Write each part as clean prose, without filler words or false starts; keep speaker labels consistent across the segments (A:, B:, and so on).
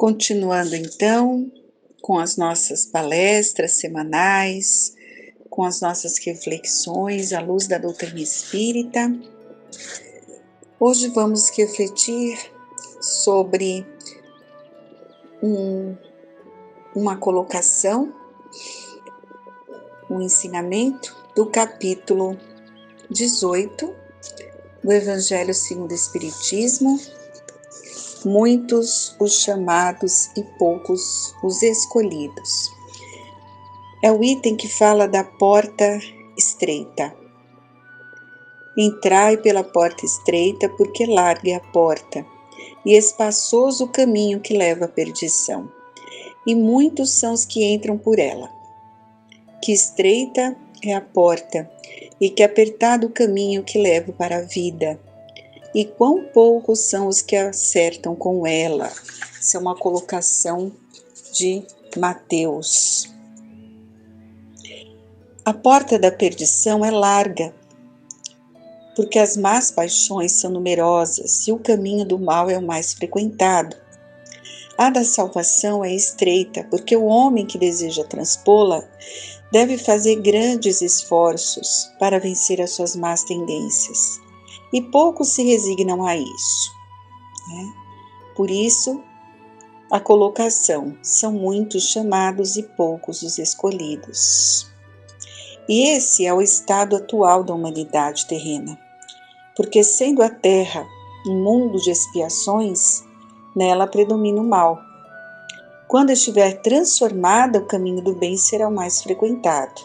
A: Continuando então com as nossas palestras semanais, com as nossas reflexões à luz da doutrina espírita. Hoje vamos refletir sobre uma colocação, um ensinamento do capítulo 18 do Evangelho segundo o Espiritismo. Muitos os chamados e poucos os escolhidos. É o item que fala da porta estreita. Entrai pela porta estreita, porque larga é a porta, e espaçoso o caminho que leva à perdição, e muitos são os que entram por ela. Que estreita é a porta, e que apertado o caminho que leva para a vida, e quão poucos são os que acertam com ela. Isso é uma colocação de Mateus. A porta da perdição é larga, porque as más paixões são numerosas e o caminho do mal é o mais frequentado. A da salvação é estreita, porque o homem que deseja transpô-la deve fazer grandes esforços para vencer as suas más tendências. E poucos se resignam a isso. Por isso, a colocação: são muitos chamados e poucos os escolhidos. E esse é o estado atual da humanidade terrena, porque sendo a Terra um mundo de expiações, nela predomina o mal. Quando estiver transformada, o caminho do bem será o mais frequentado.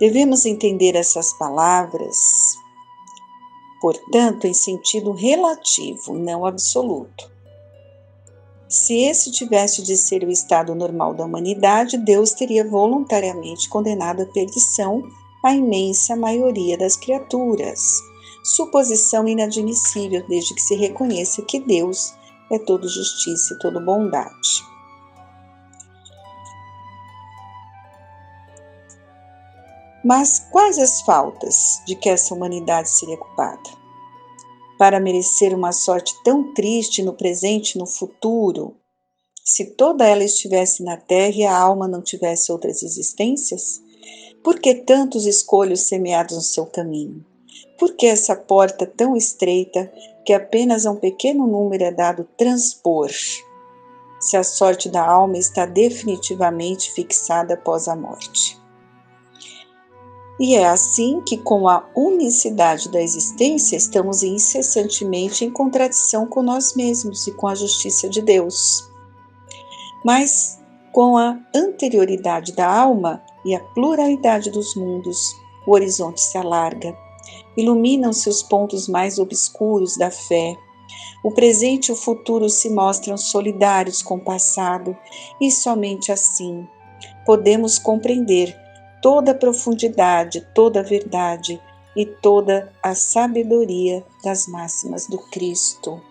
A: Devemos entender essas palavras, portanto, em sentido relativo, não absoluto. Se esse tivesse de ser o estado normal da humanidade, Deus teria voluntariamente condenado à perdição a imensa maioria das criaturas. Suposição inadmissível, desde que se reconheça que Deus é todo justiça e todo bondade. Mas quais as faltas de que essa humanidade seria culpada? Para merecer uma sorte tão triste no presente e no futuro, se toda ela estivesse na Terra e a alma não tivesse outras existências? Por que tantos escolhos semeados no seu caminho? Por que essa porta tão estreita que apenas a um pequeno número é dado transpor, se a sorte da alma está definitivamente fixada após a morte? E é assim que, com a unicidade da existência, estamos incessantemente em contradição com nós mesmos e com a justiça de Deus. Mas, com a anterioridade da alma e a pluralidade dos mundos, o horizonte se alarga, iluminam-se os pontos mais obscuros da fé, o presente e o futuro se mostram solidários com o passado, e somente assim podemos compreender toda a profundidade, toda a verdade e toda a sabedoria das máximas do Cristo.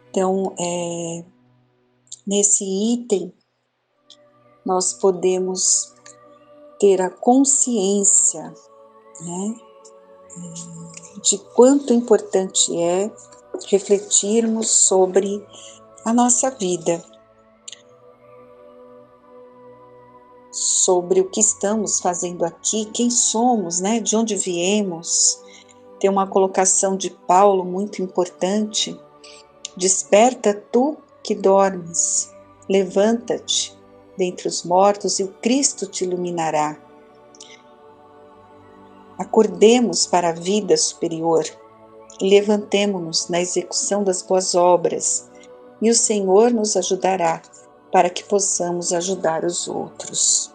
A: Então, nesse item, nós podemos ter a consciência, de quanto importante é refletirmos sobre a nossa vida, sobre o que estamos fazendo aqui, quem somos, de onde viemos. Tem uma colocação de Paulo muito importante: desperta tu que dormes, levanta-te dentre os mortos e o Cristo te iluminará. Acordemos para a vida superior, levantemo-nos na execução das boas obras e o Senhor nos ajudará para que possamos ajudar os outros.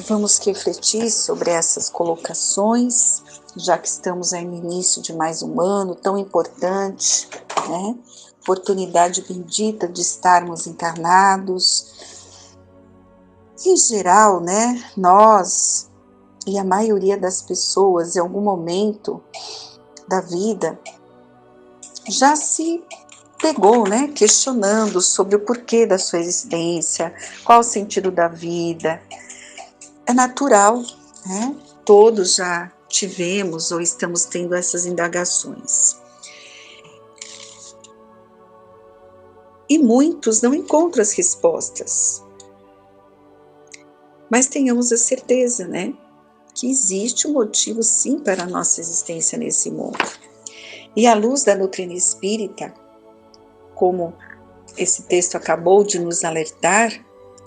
A: Vamos refletir sobre essas colocações, já que estamos aí no início de mais um ano tão importante, oportunidade bendita de estarmos encarnados. Em geral, nós e a maioria das pessoas, em algum momento da vida, já se pegou, questionando sobre o porquê da sua existência, qual o sentido da vida. É natural, todos já tivemos ou estamos tendo essas indagações. e muitos não encontram as respostas. Mas tenhamos a certeza, né, que existe um motivo sim para a nossa existência nesse mundo. E à luz da doutrina espírita, como esse texto acabou de nos alertar,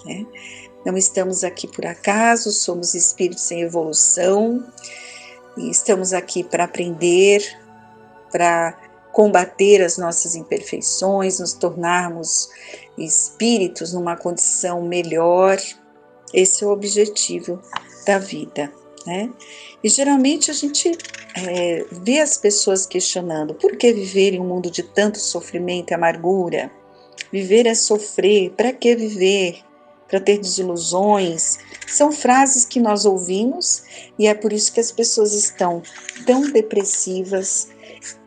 A: né, não estamos aqui por acaso, somos espíritos em evolução e estamos aqui para aprender, para combater as nossas imperfeições, nos tornarmos espíritos numa condição melhor. Esse é o objetivo da vida, né? E geralmente a gente vê as pessoas questionando: por que viver em um mundo de tanto sofrimento e amargura? Viver é sofrer, para que viver? Para ter desilusões? São frases que nós ouvimos e é por isso que as pessoas estão tão depressivas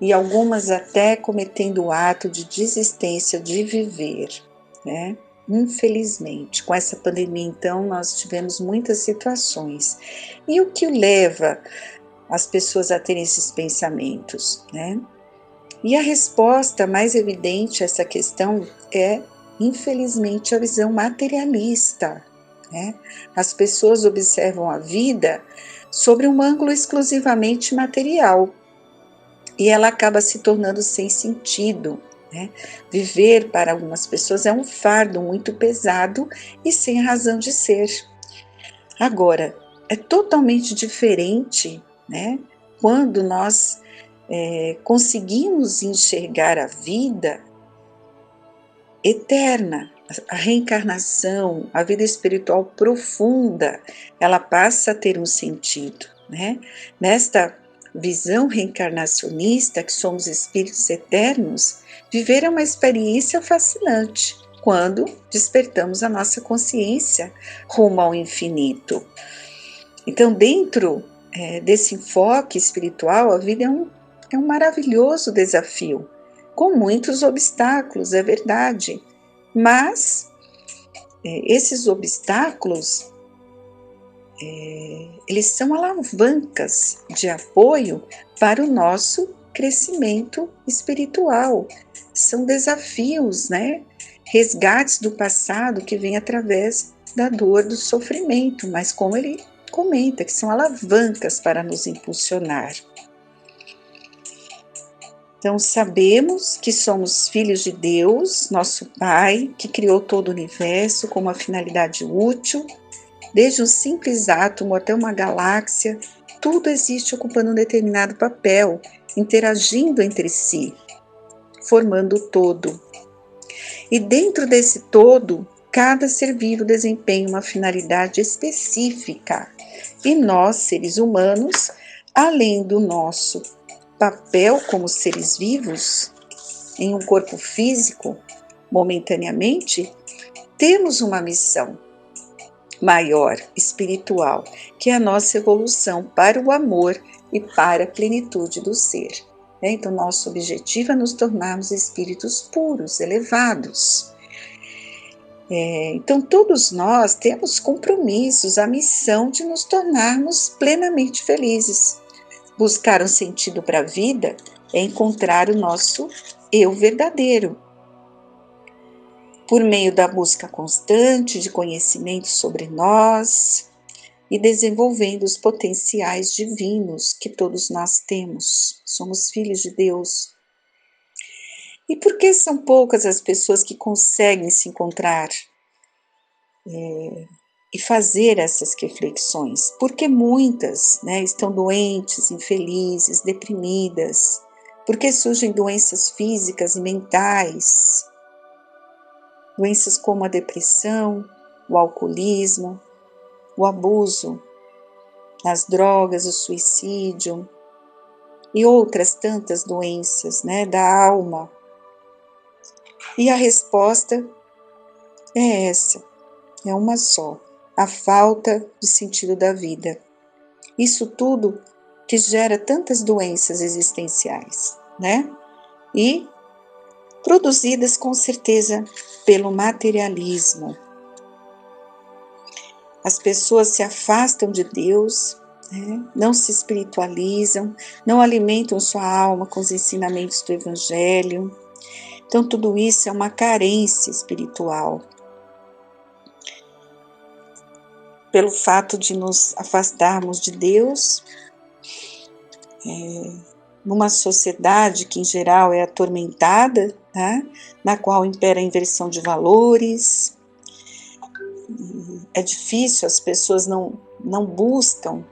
A: e algumas até cometendo o ato de desistência de viver, né? Infelizmente, com essa pandemia, então, nós tivemos muitas situações. E o que leva as pessoas a terem esses pensamentos, né? E a resposta mais evidente a essa questão é, infelizmente, a visão materialista, né? As pessoas observam a vida sobre um ângulo exclusivamente material e ela acaba se tornando sem sentido, né? Viver para algumas pessoas é um fardo muito pesado e sem razão de ser. Agora, é totalmente diferente, né, quando nós conseguimos enxergar a vida eterna, a reencarnação, a vida espiritual profunda, ela passa a ter um sentido, né? Nesta visão reencarnacionista, que somos espíritos eternos, viver é uma experiência fascinante quando despertamos a nossa consciência rumo ao infinito. Então, dentro desse enfoque espiritual, a vida é um maravilhoso desafio, com muitos obstáculos, é verdade, mas esses obstáculos, eles são alavancas de apoio para o nosso crescimento espiritual, são desafios, né? Resgates do passado que vem através da dor, do sofrimento, mas como ele comenta, que são alavancas para nos impulsionar. Então, sabemos que somos filhos de Deus, nosso Pai, que criou todo o universo com uma finalidade útil. Desde um simples átomo até uma galáxia, tudo existe ocupando um determinado papel, interagindo entre si, formando o todo. E dentro desse todo, cada ser vivo desempenha uma finalidade específica. E nós, seres humanos, além do nosso papel como seres vivos, em um corpo físico, momentaneamente, temos uma missão maior, espiritual, que é a nossa evolução para o amor e para a plenitude do ser. Então, nosso objetivo é nos tornarmos espíritos puros, elevados. Então, todos nós temos compromissos, a missão de nos tornarmos plenamente felizes. Buscar um sentido para a vida é encontrar o nosso eu verdadeiro. Por meio da busca constante de conhecimento sobre nós e desenvolvendo os potenciais divinos que todos nós temos. Somos filhos de Deus. E por que são poucas as pessoas que conseguem se encontrar e fazer essas reflexões? Porque muitas, né, estão doentes, infelizes, deprimidas, porque surgem doenças físicas e mentais, doenças como a depressão, o alcoolismo, o abuso das drogas, o suicídio e outras tantas doenças, né, da alma. E a resposta é essa, é uma só: a falta de sentido da vida. Isso tudo que gera tantas doenças existenciais, né? E produzidas com certeza pelo materialismo. As pessoas se afastam de Deus, né? Não se espiritualizam, não alimentam sua alma com os ensinamentos do Evangelho, Então, tudo isso é uma carência espiritual. Pelo fato de nos afastarmos de Deus, numa sociedade que em geral é atormentada, né? Na qual impera a inversão de valores. É difícil, as pessoas não buscam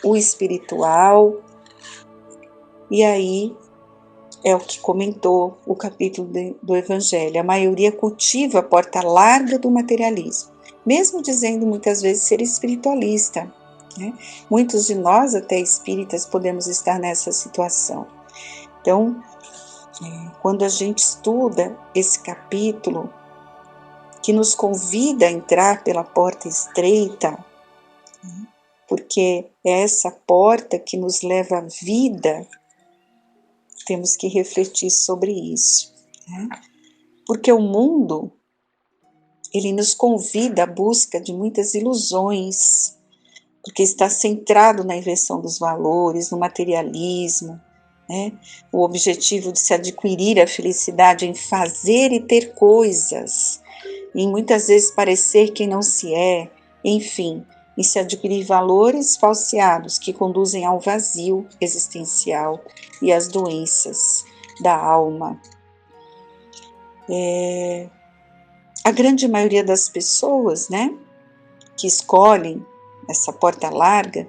A: o espiritual, e aí é o que comentou o capítulo do Evangelho. A maioria cultiva a porta larga do materialismo, mesmo dizendo muitas vezes ser espiritualista, né? Muitos de nós, até espíritas, podemos estar nessa situação. Então, quando a gente estuda esse capítulo, que nos convida a entrar pela porta estreita, porque é essa porta que nos leva à vida, temos que refletir sobre isso, né? Porque o mundo, ele nos convida à busca de muitas ilusões, porque está centrado na inversão dos valores, no materialismo, né? O objetivo de se adquirir a felicidade em fazer e ter coisas, em muitas vezes parecer quem não se é, enfim, em se adquirir valores falseados que conduzem ao vazio existencial e às doenças da alma. A grande maioria das pessoas, né, que escolhem essa porta larga,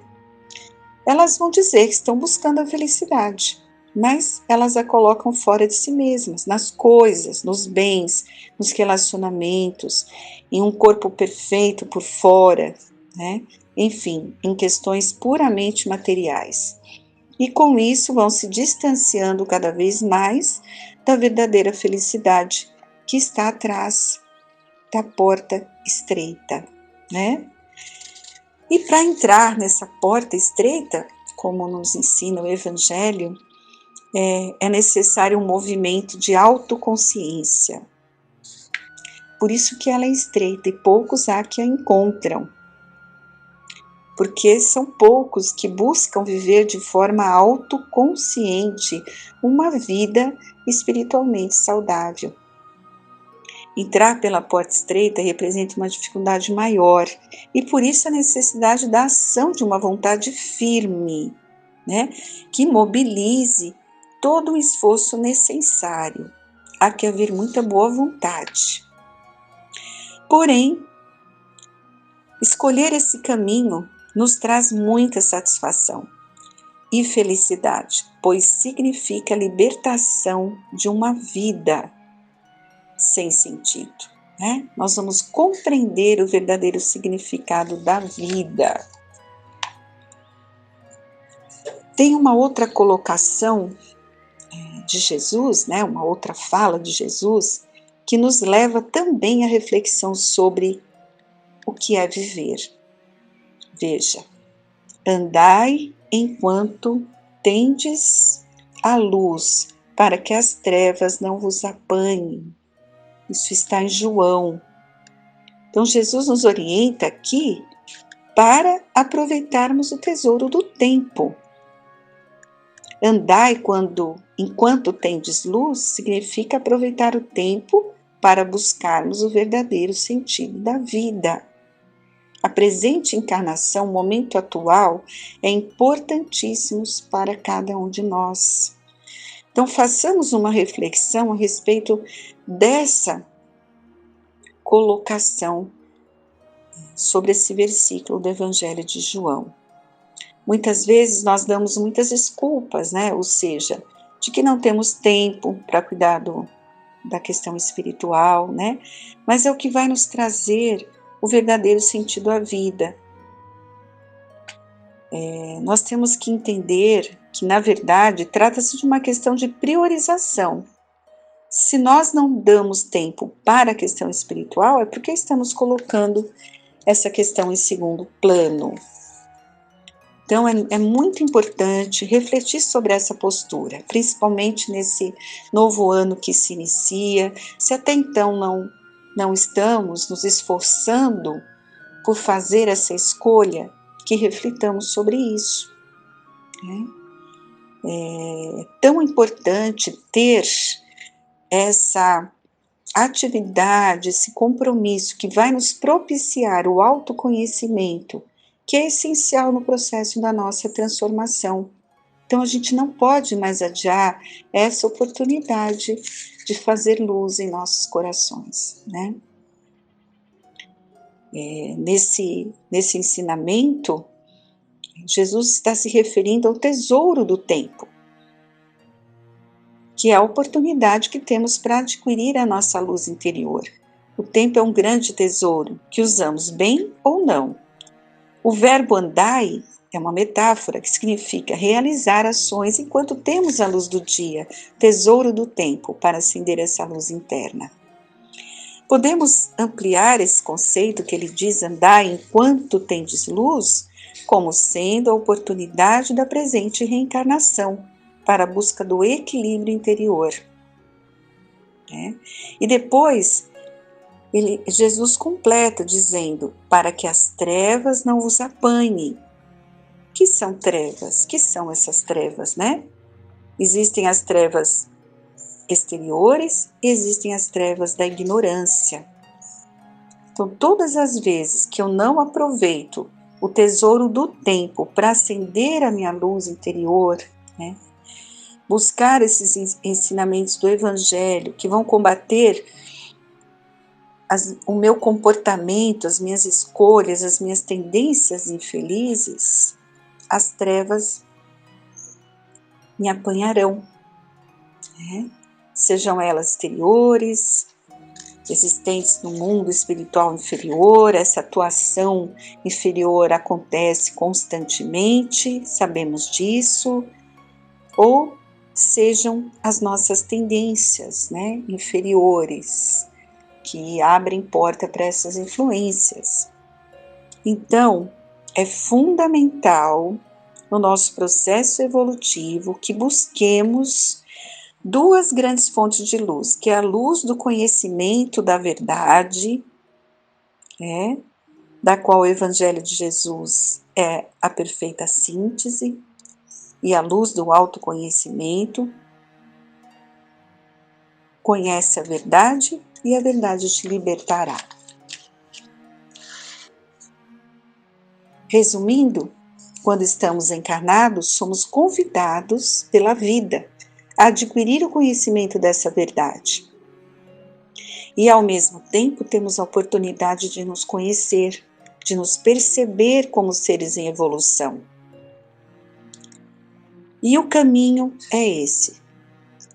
A: elas vão dizer que estão buscando a felicidade, mas elas a colocam fora de si mesmas, nas coisas, nos bens, nos relacionamentos, em um corpo perfeito por fora, né? Enfim, em questões puramente materiais. E com isso vão se distanciando cada vez mais da verdadeira felicidade que está atrás da porta estreita, né? E para entrar nessa porta estreita, como nos ensina o Evangelho, é necessário um movimento de autoconsciência. Por isso que ela é estreita e poucos há que a encontram. Porque são poucos que buscam viver de forma autoconsciente uma vida espiritualmente saudável. Entrar pela porta estreita representa uma dificuldade maior e por isso a necessidade da ação de uma vontade firme, né, que mobilize todo o esforço necessário. Há que haver muita boa vontade. Porém, escolher esse caminho nos traz muita satisfação e felicidade, pois significa a libertação de uma vida sem sentido, né? Nós vamos compreender o verdadeiro significado da vida. Tem uma outra colocação de Jesus, né? Uma outra fala de Jesus, que nos leva também à reflexão sobre o que é viver. Veja, andai enquanto tendes a luz, para que as trevas não vos apanhem. Isso está em João. Então, Jesus nos orienta aqui para aproveitarmos o tesouro do tempo. Andai enquanto tendes luz, significa aproveitar o tempo para buscarmos o verdadeiro sentido da vida. A presente encarnação, o momento atual, é importantíssimo para cada um de nós. Então, façamos uma reflexão a respeito dessa colocação sobre esse versículo do Evangelho de João. Muitas vezes nós damos muitas desculpas, né? Ou seja, de que não temos tempo para cuidar da questão espiritual, né? Mas é o que vai nos trazer o verdadeiro sentido à vida. Nós temos que entender que, na verdade, trata-se de uma questão de priorização. Se nós não damos tempo para a questão espiritual, é porque estamos colocando essa questão em segundo plano. Então, é muito importante refletir sobre essa postura, principalmente nesse novo ano que se inicia. Se até então não estamos nos esforçando por fazer essa escolha, que reflitamos sobre isso, né? É tão importante ter essa atividade, esse compromisso que vai nos propiciar o autoconhecimento, que é essencial no processo da nossa transformação. Então, a gente não pode mais adiar essa oportunidade de fazer luz em nossos corações, né? Nesse ensinamento, Jesus está se referindo ao tesouro do tempo, que é a oportunidade que temos para adquirir a nossa luz interior. O tempo é um grande tesouro, que usamos bem ou não. O verbo andai é uma metáfora que significa realizar ações enquanto temos a luz do dia, tesouro do tempo, para acender essa luz interna. Podemos ampliar esse conceito que ele diz andai enquanto tendes luz, como sendo a oportunidade da presente reencarnação, para a busca do equilíbrio interior. E depois, Jesus completa dizendo, para que as trevas não vos apanhem. Que são trevas? Que são essas trevas, né? Existem as trevas exteriores e existem as trevas da ignorância. Então, todas as vezes que eu não aproveito o tesouro do tempo para acender a minha luz interior, né? Buscar esses ensinamentos do Evangelho que vão combater o meu comportamento, as minhas escolhas, as minhas tendências infelizes, as trevas me apanharão, né? Sejam elas exteriores, existentes no mundo espiritual inferior, essa atuação inferior acontece constantemente, sabemos disso, ou sejam as nossas tendências, né, inferiores, que abrem porta para essas influências. Então, é fundamental no nosso processo evolutivo que busquemos duas grandes fontes de luz, que é a luz do conhecimento da verdade, da qual o Evangelho de Jesus é a perfeita síntese, e a luz do autoconhecimento. Conhece a verdade e a verdade te libertará. Resumindo, quando estamos encarnados, somos convidados pela vida a adquirir o conhecimento dessa verdade. E, ao mesmo tempo, temos a oportunidade de nos conhecer, de nos perceber como seres em evolução. E o caminho é esse: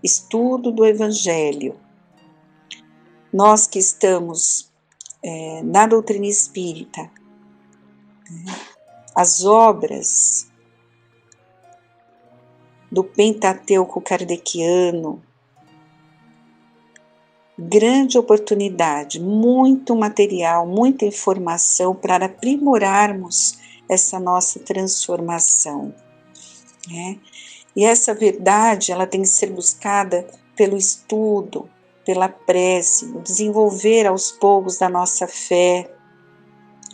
A: estudo do Evangelho. Nós que estamos na doutrina espírita, as obras do Pentateuco kardeciano, grande oportunidade, muito material, muita informação para aprimorarmos essa nossa transformação, né? E essa verdade, ela tem que ser buscada pelo estudo, pela prece, o desenvolver aos poucos da nossa fé,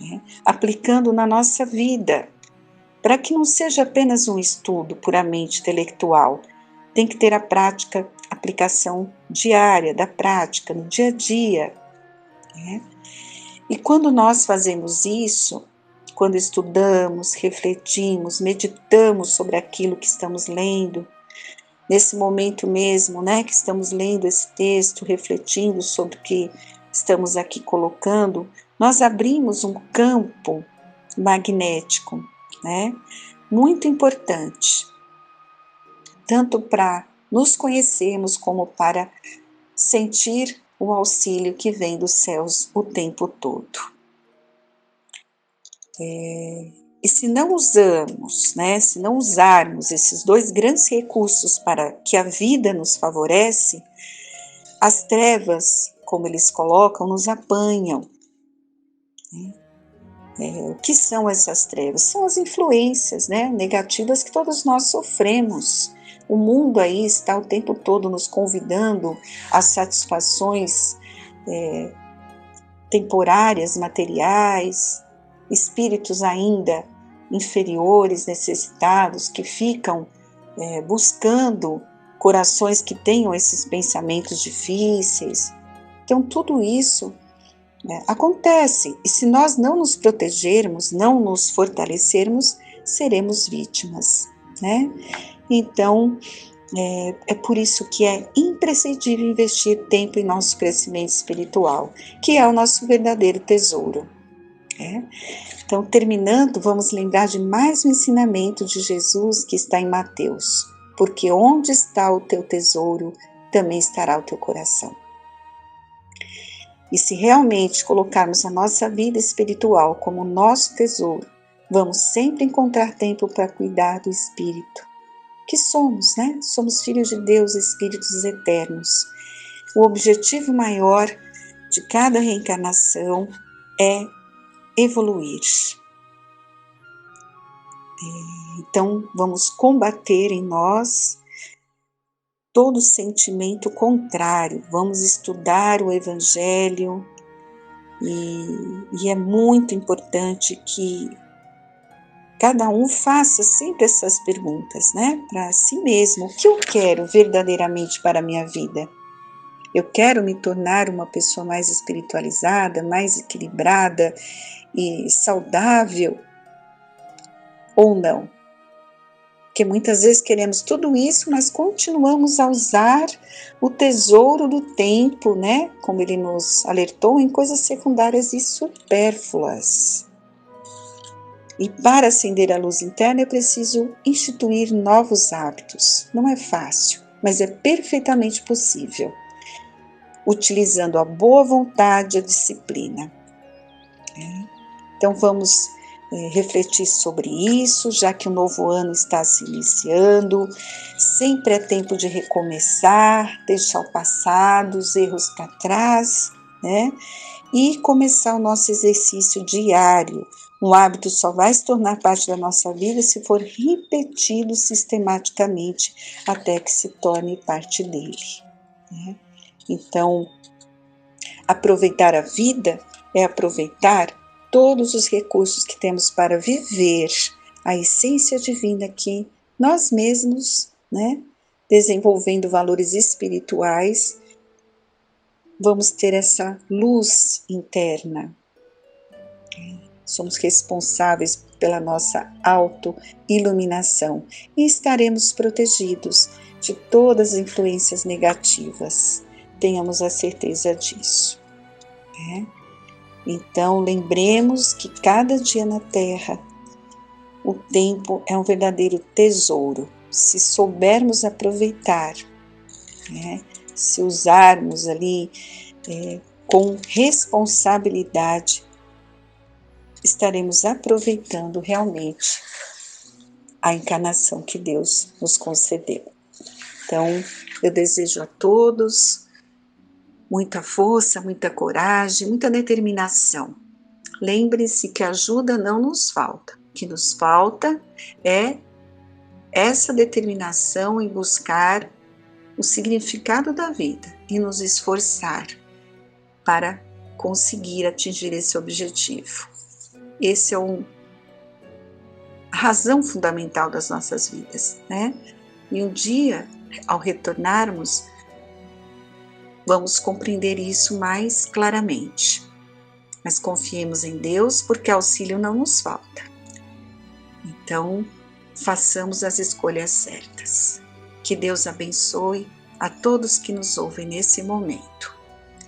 A: né? Aplicando na nossa vida, para que não seja apenas um estudo puramente intelectual. Tem que ter a prática, aplicação diária da prática, no dia a dia, né? E quando nós fazemos isso, quando estudamos, refletimos, meditamos sobre aquilo que estamos lendo, nesse momento mesmo, né, que estamos lendo esse texto, refletindo sobre o que estamos aqui colocando, nós abrimos um campo magnético, né, muito importante, tanto para nos conhecermos como para sentir o auxílio que vem dos céus o tempo todo. E se não usamos, né, se não usarmos esses dois grandes recursos para que a vida nos favorece, as trevas, como eles colocam, nos apanham. O que são essas trevas? São as influências, né, negativas que todos nós sofremos. O mundo aí está o tempo todo nos convidando às satisfações temporárias, materiais, espíritos ainda inferiores, necessitados, que ficam buscando corações que tenham esses pensamentos difíceis. Então, tudo isso, né, acontece. E se nós não nos protegermos, não nos fortalecermos, seremos vítimas, né? Então, é por isso que é imprescindível investir tempo em nosso crescimento espiritual, que é o nosso verdadeiro tesouro. Né? Então, terminando, vamos lembrar de mais um ensinamento de Jesus que está em Mateus. Porque onde está o teu tesouro, também estará o teu coração. E se realmente colocarmos a nossa vida espiritual como nosso tesouro, vamos sempre encontrar tempo para cuidar do espírito, que somos, né? Somos filhos de Deus, espíritos eternos. O objetivo maior de cada reencarnação é evoluir. Então, vamos combater em nós todo sentimento contrário, vamos estudar o Evangelho e é muito importante que cada um faça sempre essas perguntas, né, para si mesmo. O que eu quero verdadeiramente para a minha vida? Eu quero me tornar uma pessoa mais espiritualizada, mais equilibrada e saudável ou não? Porque muitas vezes queremos tudo isso, mas continuamos a usar o tesouro do tempo, né? Como ele nos alertou, em coisas secundárias e supérfluas. E para acender a luz interna, é preciso instituir novos hábitos. Não é fácil, mas é perfeitamente possível, utilizando a boa vontade e a disciplina. Então vamos refletir sobre isso, já que o novo ano está se iniciando. Sempre é tempo de recomeçar, deixar o passado, os erros para trás, né? E começar o nosso exercício diário. Um hábito só vai se tornar parte da nossa vida se for repetido sistematicamente até que se torne parte dele, né? Então, aproveitar a vida é aproveitar todos os recursos que temos para viver a essência divina que nós mesmos, né, desenvolvendo valores espirituais, vamos ter essa luz interna. Somos responsáveis pela nossa auto-iluminação e estaremos protegidos de todas as influências negativas. Tenhamos a certeza disso, né? Então, lembremos que cada dia na Terra, o tempo é um verdadeiro tesouro. Se soubermos aproveitar, né? Se usarmos ali com responsabilidade, estaremos aproveitando realmente a encarnação que Deus nos concedeu. Então, eu desejo a todos muita força, muita coragem, muita determinação. Lembre-se que ajuda não nos falta. O que nos falta é essa determinação em buscar o significado da vida e nos esforçar para conseguir atingir esse objetivo. Esse é a razão fundamental das nossas vidas, né? E um dia, ao retornarmos, vamos compreender isso mais claramente. Mas confiemos em Deus, porque auxílio não nos falta. Então, façamos as escolhas certas. Que Deus abençoe a todos que nos ouvem nesse momento.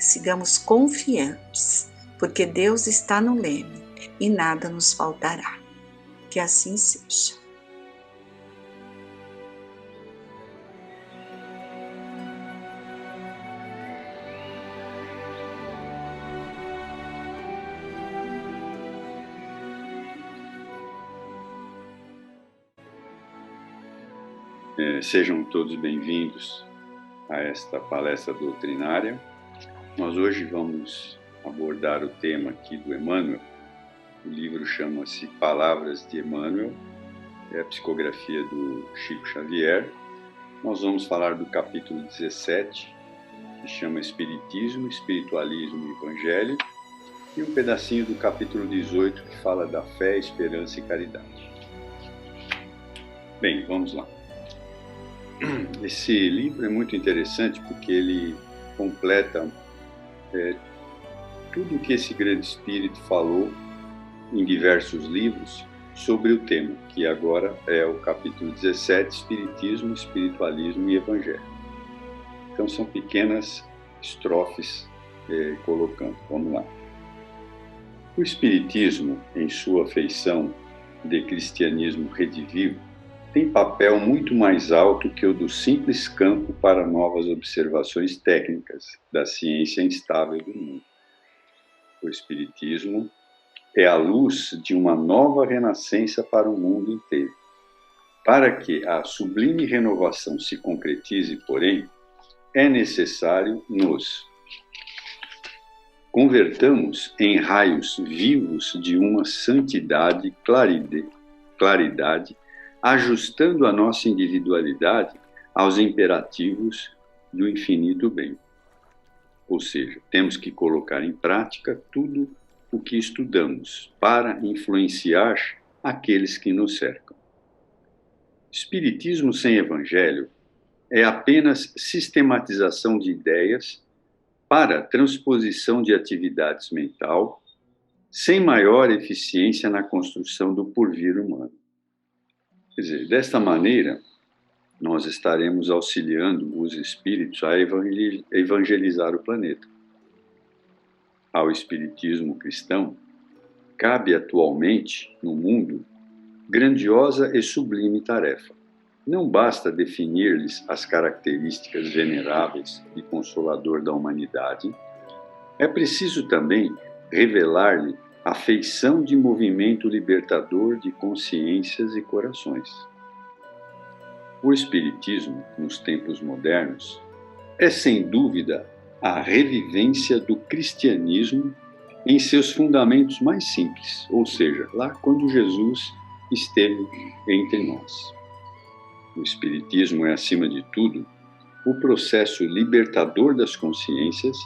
A: Sigamos confiantes, porque Deus está no leme e nada nos faltará. Que assim seja.
B: Sejam todos bem-vindos a esta palestra doutrinária. Nós hoje vamos abordar o tema aqui do Emmanuel. O livro chama-se Palavras de Emmanuel, é a psicografia do Chico Xavier. Nós vamos falar do capítulo 17, que chama Espiritismo, Espiritualismo e Evangelho, e um pedacinho do capítulo 18, que fala da fé, esperança e caridade. Bem, vamos lá. Esse livro é muito interessante porque ele completa tudo o que esse grande espírito falou em diversos livros sobre o tema, que agora é o capítulo 17, Espiritismo, Espiritualismo e Evangelho. Então são pequenas estrofes colocando. Vamos lá. O Espiritismo, em sua feição de cristianismo redivivo, tem papel muito mais alto que o do simples campo para novas observações técnicas da ciência instável do mundo. O Espiritismo é a luz de uma nova renascença para o mundo inteiro. Para que a sublime renovação se concretize, porém, é necessário nos convertamos em raios vivos de uma santidade, claridade, ajustando a nossa individualidade aos imperativos do infinito bem. Ou seja, temos que colocar em prática tudo o que estudamos para influenciar aqueles que nos cercam. Espiritismo sem evangelho é apenas sistematização de ideias para transposição de atividades mental, sem maior eficiência na construção do porvir humano. Quer dizer, desta maneira, nós estaremos auxiliando os espíritos a evangelizar o planeta. Ao espiritismo cristão, cabe atualmente, no mundo, grandiosa e sublime tarefa. Não basta definir-lhes as características veneráveis e consolador da humanidade, é preciso também revelar-lhe a feição de movimento libertador de consciências e corações. O Espiritismo, nos tempos modernos, é sem dúvida a revivência do cristianismo em seus fundamentos mais simples, ou seja, lá quando Jesus esteve entre nós. O Espiritismo é, acima de tudo, o processo libertador das consciências,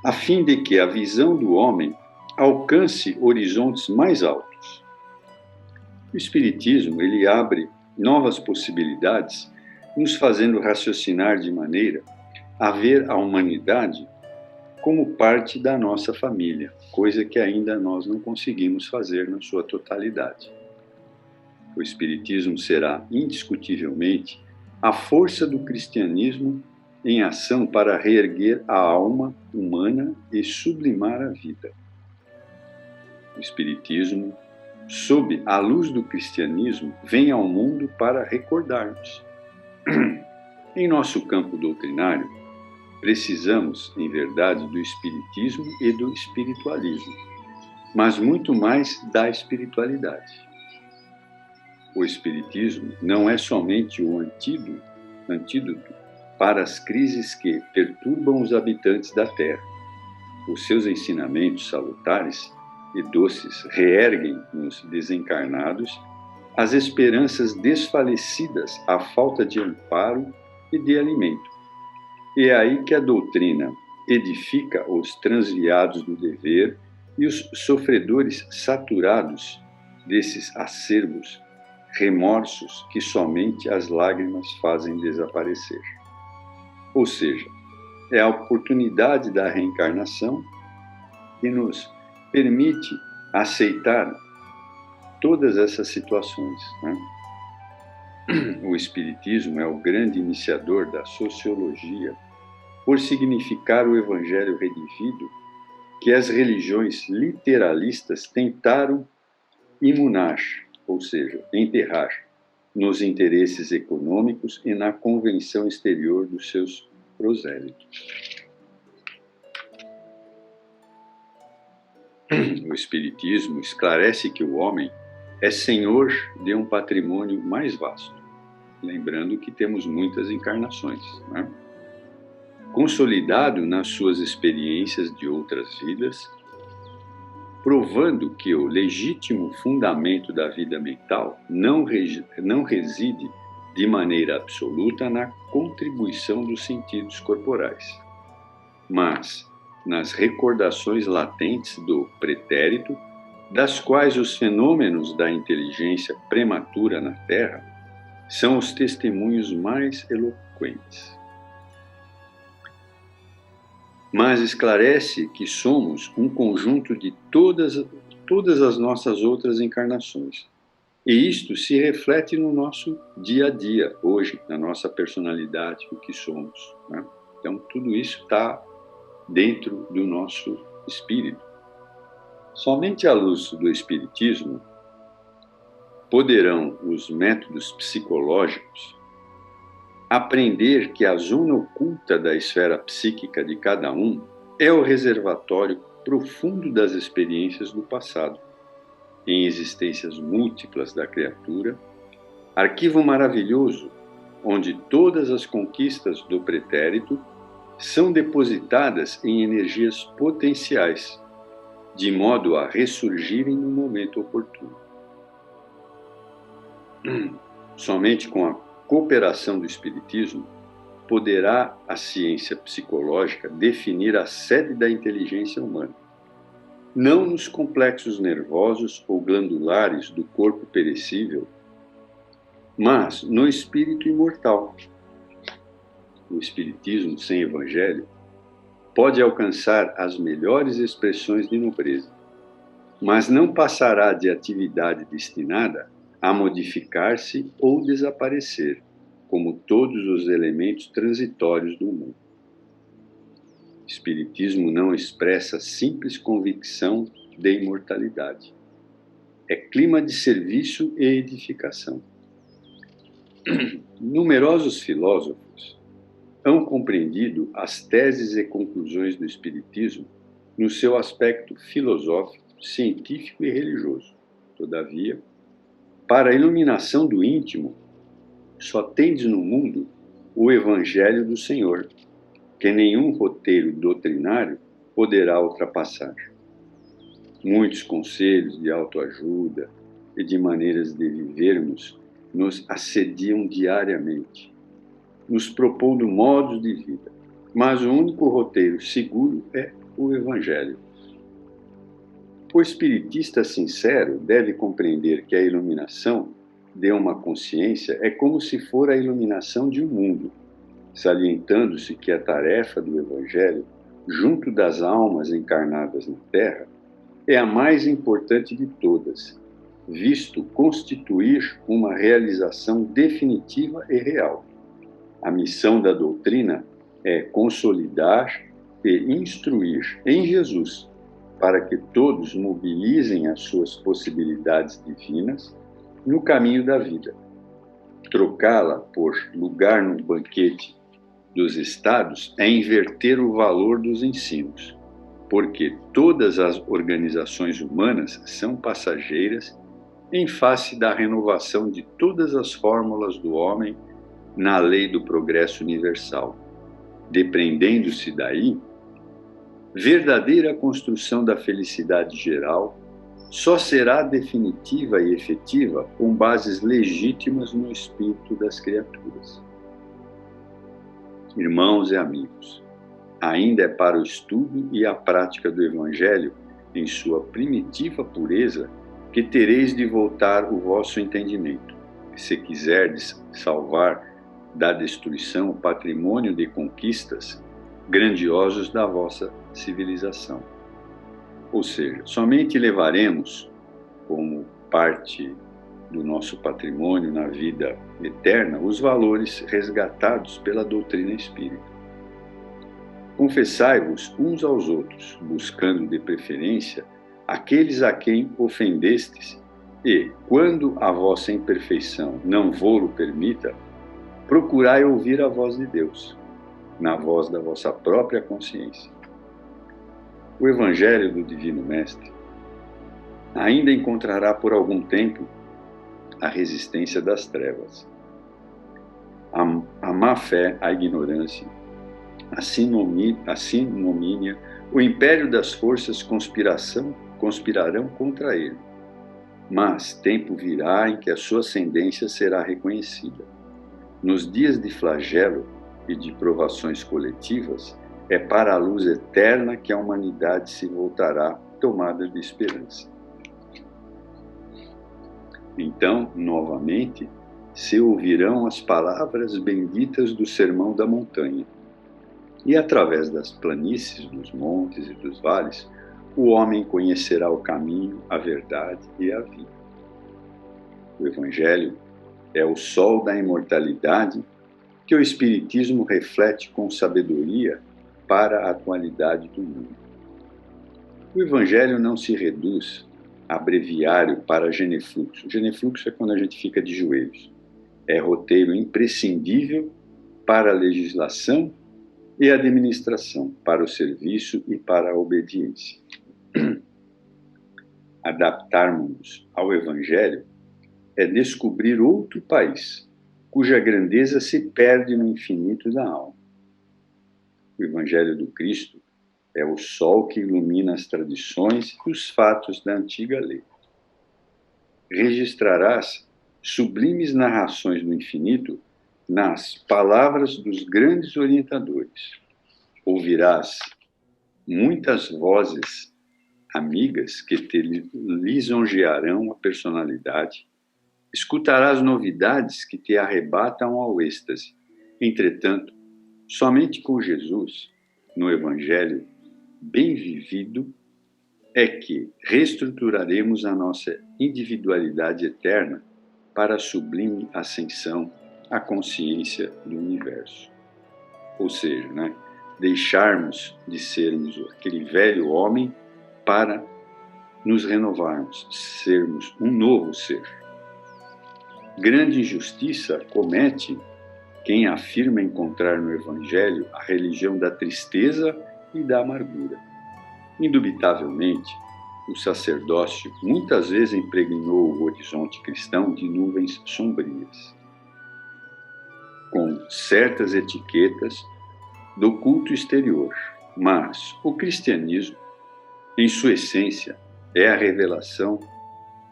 B: a fim de que a visão do homem alcance horizontes mais altos. O Espiritismo, ele abre novas possibilidades, nos fazendo raciocinar de maneira a ver a humanidade como parte da nossa família, coisa que ainda nós não conseguimos fazer na sua totalidade. O Espiritismo será, indiscutivelmente, a força do cristianismo em ação para reerguer a alma humana e sublimar a vida. O Espiritismo, sob a luz do cristianismo, vem ao mundo para recordar-nos. Em nosso campo doutrinário, precisamos, em verdade, do Espiritismo e do espiritualismo, mas muito mais da espiritualidade. O Espiritismo não é somente o antídoto para as crises que perturbam os habitantes da Terra. Os seus ensinamentos salutares e doces reerguem nos desencarnados as esperanças desfalecidas à falta de amparo e de alimento. E é aí que a doutrina edifica os transviados do dever e os sofredores saturados desses acervos remorsos que somente as lágrimas fazem desaparecer. Ou seja, é a oportunidade da reencarnação que nos permite aceitar todas essas situações, né? O Espiritismo é o grande iniciador da sociologia por significar o evangelho redivido que as religiões literalistas tentaram imunar, ou seja, enterrar, nos interesses econômicos e na convenção exterior dos seus prosélitos. O Espiritismo esclarece que o homem é senhor de um patrimônio mais vasto, lembrando que temos muitas encarnações, né? Consolidado nas suas experiências de outras vidas, provando que o legítimo fundamento da vida mental não reside de maneira absoluta na contribuição dos sentidos corporais, mas nas recordações latentes do pretérito, das quais os fenômenos da inteligência prematura na Terra são os testemunhos mais eloquentes. Mas esclarece que somos um conjunto de todas as nossas outras encarnações. E isto se reflete no nosso dia a dia, hoje, na nossa personalidade, o que somos, né? Então, tudo isso está dentro do nosso espírito. Somente à luz do Espiritismo poderão os métodos psicológicos aprender que a zona oculta da esfera psíquica de cada um é o reservatório profundo das experiências do passado, em existências múltiplas da criatura, arquivo maravilhoso onde todas as conquistas do pretérito são depositadas em energias potenciais, de modo a ressurgirem no momento oportuno. Somente com a cooperação do Espiritismo poderá a ciência psicológica definir a sede da inteligência humana, não nos complexos nervosos ou glandulares do corpo perecível, mas no espírito imortal. O Espiritismo sem Evangelho pode alcançar as melhores expressões de nobreza, mas não passará de atividade destinada a modificar-se ou desaparecer, como todos os elementos transitórios do mundo. O Espiritismo não expressa simples convicção de imortalidade. É clima de serviço e edificação. Numerosos filósofos hão compreendido as teses e conclusões do Espiritismo no seu aspecto filosófico, científico e religioso. Todavia, para a iluminação do íntimo, só tendes no mundo o Evangelho do Senhor, que nenhum roteiro doutrinário poderá ultrapassar. Muitos conselhos de autoajuda e de maneiras de vivermos nos assediam diariamente, nos propondo modos de vida, mas o único roteiro seguro é o Evangelho. O espiritista sincero deve compreender que a iluminação de uma consciência é como se for a iluminação de um mundo, salientando-se que a tarefa do Evangelho, junto das almas encarnadas na Terra, é a mais importante de todas, visto constituir uma realização definitiva e real. A missão da doutrina é consolidar e instruir em Jesus, para que todos mobilizem as suas possibilidades divinas no caminho da vida. Trocá-la por lugar no banquete dos estados é inverter o valor dos ensinos, porque todas as organizações humanas são passageiras em face da renovação de todas as fórmulas do homem na lei do progresso universal. Depreendendo-se daí, verdadeira construção da felicidade geral só será definitiva e efetiva com bases legítimas no espírito das criaturas. Irmãos e amigos, ainda é para o estudo e a prática do Evangelho, em sua primitiva pureza, que tereis de voltar o vosso entendimento, se quiserdes salvar da destruição o patrimônio de conquistas grandiosos da vossa civilização. Ou seja, somente levaremos como parte do nosso patrimônio na vida eterna os valores resgatados pela doutrina espírita. Confessai-vos uns aos outros, buscando de preferência aqueles a quem ofendestes, e, quando a vossa imperfeição não vô-lo permita, procurai ouvir a voz de Deus, na voz da vossa própria consciência. O Evangelho do Divino Mestre ainda encontrará por algum tempo a resistência das trevas, a má fé, a ignorância, a sinomínia, o império das forças conspirarão contra ele. Mas tempo virá em que a sua ascendência será reconhecida. Nos dias de flagelo e de provações coletivas, é para a luz eterna que a humanidade se voltará tomada de esperança. Então, novamente, se ouvirão as palavras benditas do Sermão da Montanha. E através das planícies, dos montes e dos vales, o homem conhecerá o caminho, a verdade e a vida. O Evangelho é o sol da imortalidade que o Espiritismo reflete com sabedoria para a atualidade do mundo. O Evangelho não se reduz a breviário para genefluxo. Genefluxo é quando a gente fica de joelhos. É roteiro imprescindível para a legislação e administração, para o serviço e para a obediência. Adaptarmos-nos ao Evangelho é descobrir outro país, cuja grandeza se perde no infinito da alma. O Evangelho do Cristo é o sol que ilumina as tradições e os fatos da antiga lei. Registrarás sublimes narrações do infinito nas palavras dos grandes orientadores. Ouvirás muitas vozes amigas que te lisonjearão a personalidade. Escutarás novidades que te arrebatam ao êxtase. Entretanto, somente com Jesus, no Evangelho bem vivido, é que reestruturaremos a nossa individualidade eterna para a sublime ascensão à consciência do universo. Ou seja, deixarmos de sermos aquele velho homem para nos renovarmos, sermos um novo ser. Grande injustiça comete quem afirma encontrar no Evangelho a religião da tristeza e da amargura. Indubitavelmente, o sacerdócio muitas vezes impregnou o horizonte cristão de nuvens sombrias, com certas etiquetas do culto exterior, mas o cristianismo, em sua essência, é a revelação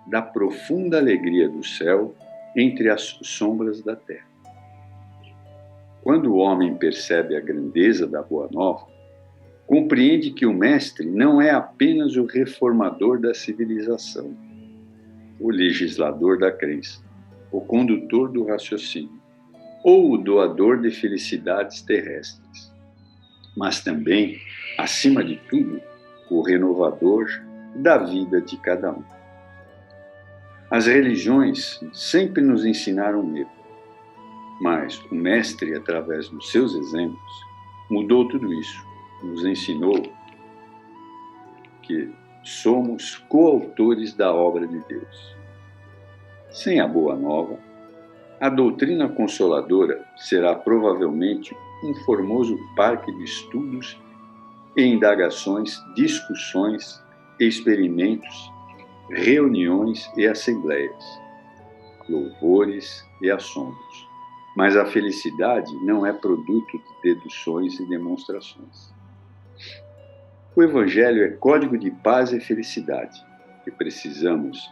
B: da profunda alegria do céu entre as sombras da terra. Quando o homem percebe a grandeza da Boa Nova, compreende que o Mestre não é apenas o reformador da civilização, o legislador da crença, o condutor do raciocínio, ou o doador de felicidades terrestres, mas também, acima de tudo, o renovador da vida de cada um. As religiões sempre nos ensinaram medo, mas o Mestre, através dos seus exemplos, mudou tudo isso. Nos ensinou que somos coautores da obra de Deus. Sem a Boa Nova, a doutrina consoladora será provavelmente um formoso parque de estudos e indagações, discussões, experimentos, reuniões e assembleias, louvores e assombros. Mas a felicidade não é produto de deduções e demonstrações. O Evangelho é código de paz e felicidade, que precisamos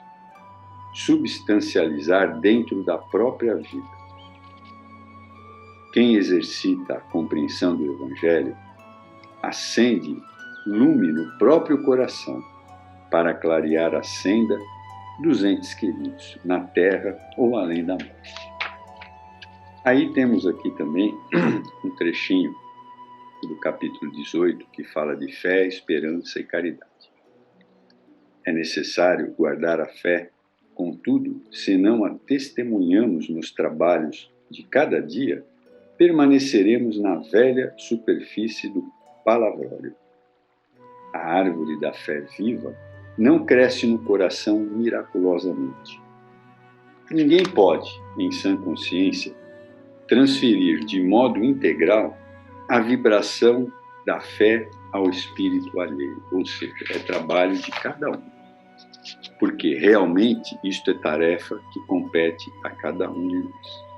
B: substancializar dentro da própria vida. Quem exercita a compreensão do Evangelho acende lume no próprio coração para clarear a senda dos entes queridos, na terra ou além da morte. Aí temos aqui também um trechinho do capítulo 18, que fala de fé, esperança e caridade. É necessário guardar a fé, contudo, se não a testemunhamos nos trabalhos de cada dia, permaneceremos na velha superfície do palavrório. A árvore da fé viva não cresce no coração miraculosamente. Ninguém pode, em sã consciência, transferir de modo integral a vibração da fé ao espírito alheio, ou seja, é trabalho de cada um. Porque realmente isto é tarefa que compete a cada um de nós.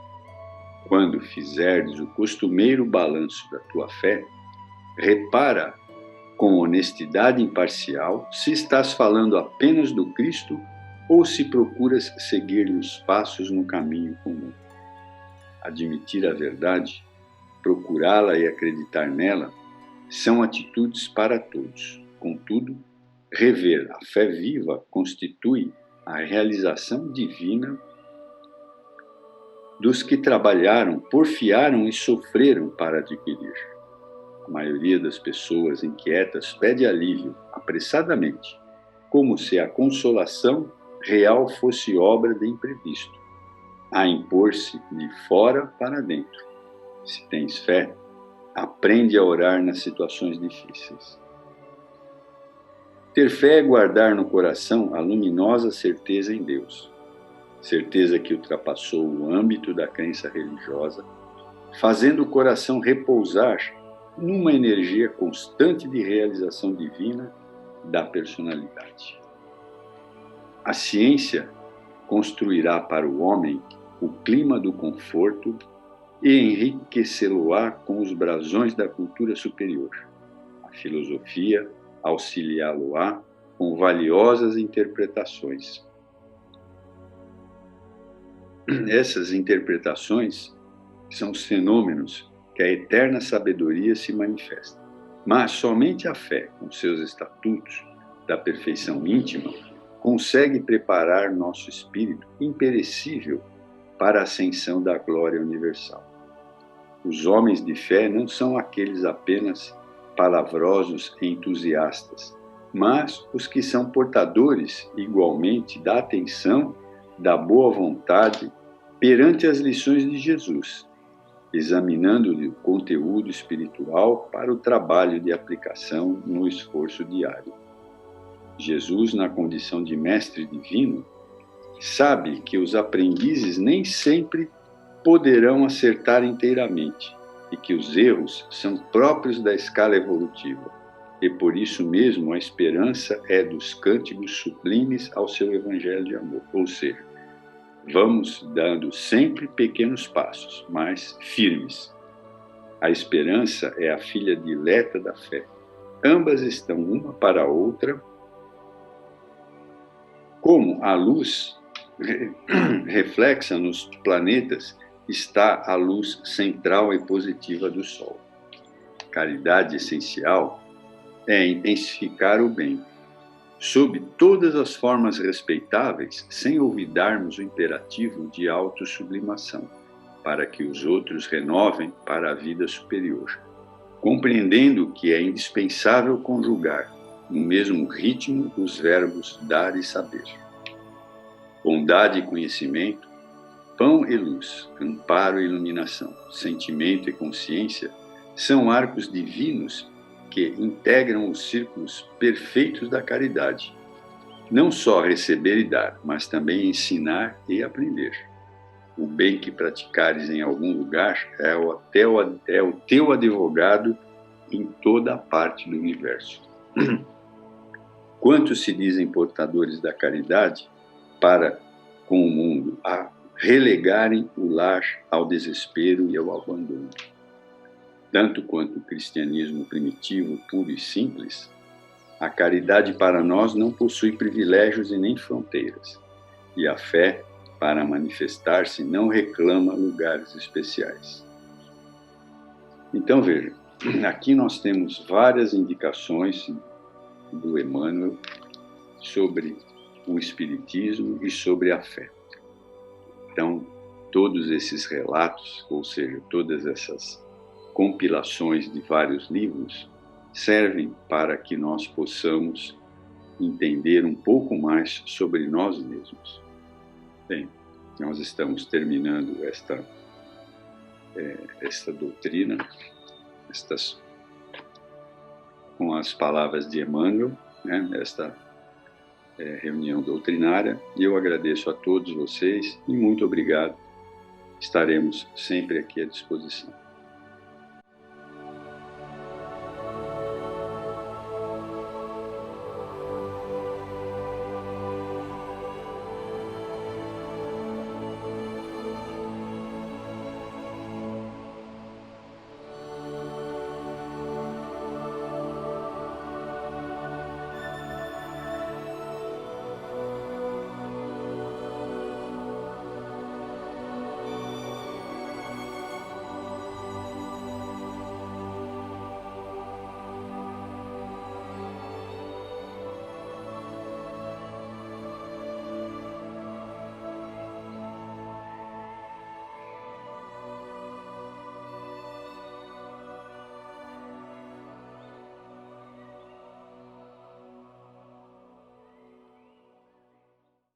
B: Quando fizerdes o costumeiro balanço da tua fé, repara com honestidade imparcial se estás falando apenas do Cristo ou se procuras seguir-lhe os passos no caminho comum. Admitir a verdade, procurá-la e acreditar nela, são atitudes para todos. Contudo, rever a fé viva constitui a realização divina dos que trabalharam, porfiaram e sofreram para adquirir. A maioria das pessoas inquietas pede alívio apressadamente, como se a consolação real fosse obra de imprevisto, a impor-se de fora para dentro. Se tens fé, aprende a orar nas situações difíceis. Ter fé é guardar no coração a luminosa certeza em Deus, certeza que ultrapassou o âmbito da crença religiosa, fazendo o coração repousar numa energia constante de realização divina da personalidade. A ciência construirá para o homem o clima do conforto e enriquecê-lo-á com os brasões da cultura superior. A filosofia auxiliá-lo-á com valiosas interpretações. Essas interpretações são os fenômenos que a eterna sabedoria se manifesta. Mas somente a fé, com seus estatutos da perfeição íntima, consegue preparar nosso espírito imperecível para a ascensão da glória universal. Os homens de fé não são aqueles apenas palavrosos e entusiastas, mas os que são portadores, igualmente, da atenção, da boa vontade perante as lições de Jesus, examinando-lhe o conteúdo espiritual para o trabalho de aplicação no esforço diário. Jesus, na condição de mestre divino, sabe que os aprendizes nem sempre poderão acertar inteiramente e que os erros são próprios da escala evolutiva. E por isso mesmo a esperança é dos cânticos sublimes ao seu evangelho de amor. Ou seja, vamos dando sempre pequenos passos, mas firmes. A esperança é a filha dileta da fé. Ambas estão uma para a outra, como a luz reflexa nos planetas está a luz central e positiva do Sol. Caridade essencial é intensificar o bem, sob todas as formas respeitáveis, sem olvidarmos o imperativo de autossublimação, para que os outros renovem para a vida superior, compreendendo que é indispensável conjugar no mesmo ritmo os verbos dar e saber. Bondade e conhecimento, pão e luz, amparo e iluminação, sentimento e consciência são arcos divinos que integram os círculos perfeitos da caridade. Não só receber e dar, mas também ensinar e aprender. O bem que praticares em algum lugar é o teu advogado em toda a parte do universo. Quantos se dizem portadores da caridade para com o mundo a relegarem o lar ao desespero e ao abandono? Tanto quanto o cristianismo primitivo, puro e simples, a caridade para nós não possui privilégios e nem fronteiras, e a fé, para manifestar-se, não reclama lugares especiais. Então, veja, aqui nós temos várias indicações do Emmanuel sobre o Espiritismo e sobre a fé. Então, todos esses relatos, ou seja, todas essas compilações de vários livros, servem para que nós possamos entender um pouco mais sobre nós mesmos. Bem, nós estamos terminando esta doutrina, com as palavras de Emmanuel, né, esta reunião doutrinária, e eu agradeço a todos vocês e muito obrigado. Estaremos sempre aqui à disposição.